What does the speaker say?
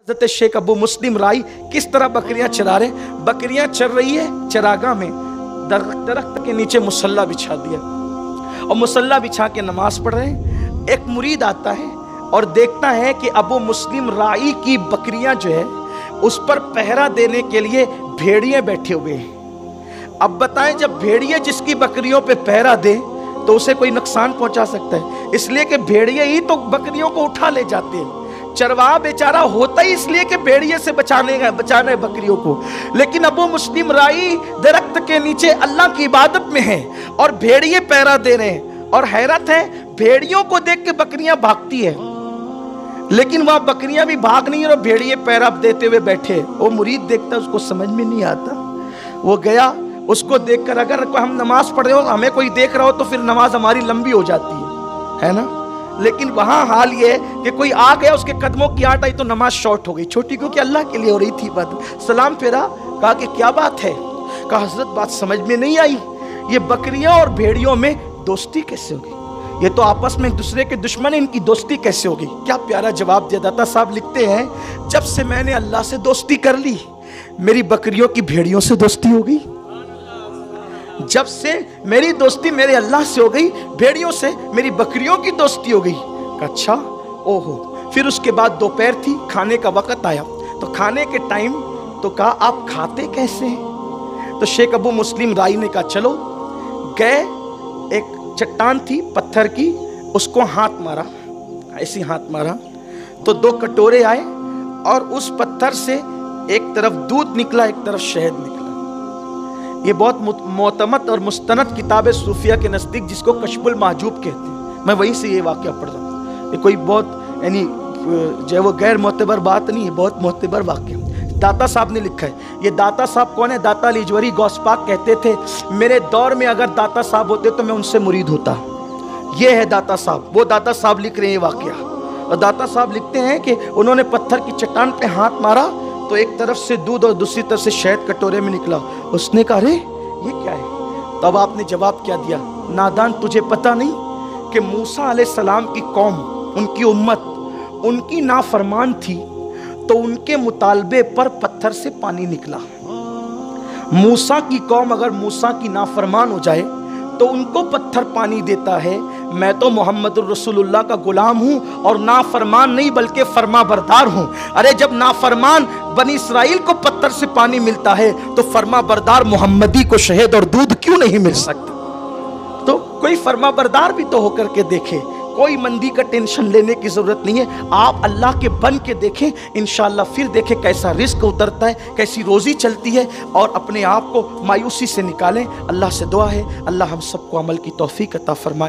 हज़रत शेख अबू मुस्लिम राई किस तरह बकरियां चरा रहे। बकरियां चर रही है चरागाह में, दरख्त के नीचे मुसल्ला बिछा दिया और मुसल्ला बिछा के नमाज पढ़ रहे हैं। एक मुरीद आता है और देखता है कि अबू मुस्लिम राई की बकरियां जो है उस पर पहरा देने के लिए भेड़िए बैठे हुए हैं। अब बताएं, जब भेड़िए जिसकी बकरियों पे पहरा दे तो उसे कोई नुकसान पहुंचा सकता है, इसलिए कि भेड़िए ही तो बकरियों को उठा ले जाते हैं। चरवाहा बेचारा होता ही इसलिए कि भेड़िए से बचाने बकरियों को। लेकिन अबू मुस्लिम राई दरख्त के नीचे अल्लाह की इबादत में है और भेड़िए पहरा दे रहे हैं। और हैरत है, भेड़ियों को देख के बकरियां भागती है, लेकिन वहां बकरियां भी भाग नहीं है और भेड़िए पहरा देते हुए बैठे। वो मुरीद देखता है, उसको समझ में नहीं आता। वो गया, उसको देखकर अगर हम नमाज पढ़ रहे हो, हमें कोई देख रहा हो तो फिर नमाज हमारी लंबी हो जाती है ना। लेकिन वहां हाल ये कि कोई आ गया, उसके कदमों की आट आई तो नमाज शॉर्ट हो गई, छोटी क्योंकि अल्लाह के लिए हो रही थी बात। सलाम फेरा, कहा कि क्या बात है। कहा हजरत बात समझ में नहीं आई, ये बकरियां और भेड़ियों में दोस्ती कैसे होगी, ये तो आपस में एक दूसरे के दुश्मन है, इनकी दोस्ती कैसे होगी। क्या प्यारा जवाब दिया। दाता साहब लिखते हैं, जब से मैंने अल्लाह से दोस्ती कर ली, मेरी बकरियों की भेड़ियों से दोस्ती हो गई। जब से मेरी दोस्ती मेरे अल्लाह से हो गई, भेड़ियों से मेरी बकरियों की दोस्ती हो गई। अच्छा, ओहो। फिर उसके बाद दोपहर थी, खाने का वक्त आया, तो खाने के टाइम तो कहा आप खाते कैसे हैं। तो शेख अबू मुस्लिम राई ने कहा चलो। गए, एक चट्टान थी पत्थर की, उसको हाथ मारा, ऐसी हाथ मारा तो 2 कटोरे आए और उस पत्थर से एक तरफ दूध निकला, एक तरफ शहद निकला। ये बहुत मोतमद और मुस्तनद किताब है सूफिया के नज़दीक, जिसको कश्फुल महजूब कहते हैं। मैं वहीं से ये वाक़या पढ़ रहा हूँ। ये कोई बहुत यानी जो वो गैर मोतबर बात नहीं है, बहुत मोतबर वाक़या। दाता साहब ने लिखा है। ये दाता साहब कौन है? दाता लीजवरी गौस पाक कहते थे, मेरे दौर में अगर दाता साहब होते तो मैं उनसे मुरीद होता। ये है दाता साहब, वो दाता साहब लिख रहे हैं वाक़या। और दाता साहब लिखते हैं कि उन्होंने पत्थर की चट्टान पे हाथ मारा तो एक तरफ से दूध और दूसरी तरफ से शहद कटोरे में निकला। उसने कहा अरे ये क्या है। तब आपने जवाब क्या दिया, नादान तुझे पता नहीं कि मूसा अलैहिस्सलाम की कौम, उनकी उम्मत, उनकी नाफरमान थी तो उनके मुतालबे पर पत्थर से पानी निकला। मूसा की कौम अगर मूसा की नाफरमान हो जाए तो उनको पत्थर पानी देता है। मैं तो मोहम्मद रसूलुल्लाह का गुलाम हूँ और नाफरमान नहीं बल्कि फरमा बरदार हूँ। अरे जब नाफरमान बनी इसराइल को पत्थर से पानी मिलता है तो फरमा बरदार मोहम्मदी को शहद और दूध क्यों नहीं मिल सकता। तो कोई फरमा बरदार भी तो होकर के देखे, कोई मंदी का टेंशन लेने की जरूरत नहीं है। आप अल्लाह के बन के देखें, इंशाअल्लाह फिर देखें कैसा रिस्क उतरता है, कैसी रोजी चलती है, और अपने आप को मायूसी से निकालें। अल्लाह से दुआ है अल्लाह हम सबको अमल की तौफीक अता फरमाए।